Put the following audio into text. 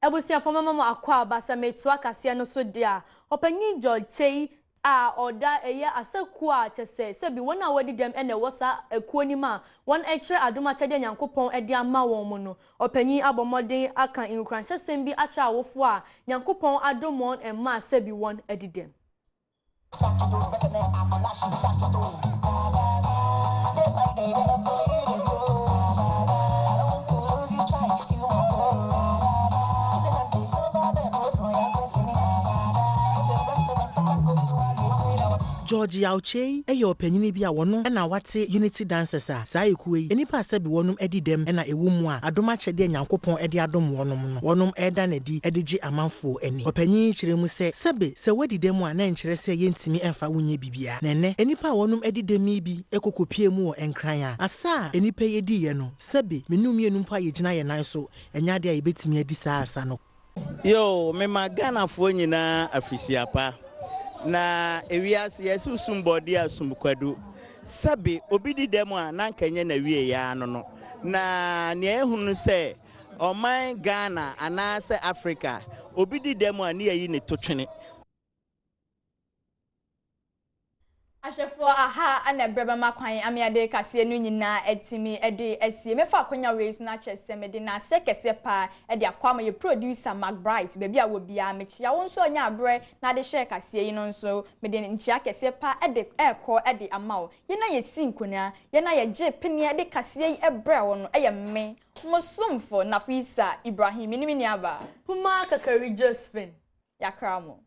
Ebusia for mama akwa basa metua kase no so dia. Opanyi George Chei a oda eye asaku a chese se bi wona wadi dem ene wosa ekuo ni ma won ekre Adom achede Nyankopon edi ama won mu no opanyi abomodin aka inkranhye sem bi atra awofo a Nyankopon adom won emma se bi won edi dem. George Yauche eyo panyini bi a wono na wate unity dancers a saa ekuwe enipa asabi wonum edi dem na ewu mu a Adom achede Nyankopon edi adom wonum no wonum eda na di edigi amanfo eni opanyi kire mu se wadi dem a na nkire se yentimi emfa wunye bibia na ene enipa wonum edi dem bi ekokopie mu wo enkran a asa enipa yedi ye no sebe menum yenum pa yegina ye nan so enya de a yebetimi edi saa asa no yo me magana fo nyina afisiapa na ewiase yesu sumbodi asumkwadu sabe obidi dem a na nkanye na wie ya no na ne ehunu se oman Ghana anase Africa obidi dem a ne yi ne totwene Ashefo aha ana breba makwan Anigyee Kasee no nyina etimi ede asie mefa akonya wees na chese mede na sekese pa ede akwama ye producer McBride bebi a wo bia mechia won so nya abre na de share Kasee yi no nso mede nchia kese pa ede ekọ ede amawo ye na ye sinkona ye na ye je penia de Kasee yi ebre wono eye me mosumfo na Fisa Ibrahim ni aba Puma kakari Josephine yakramo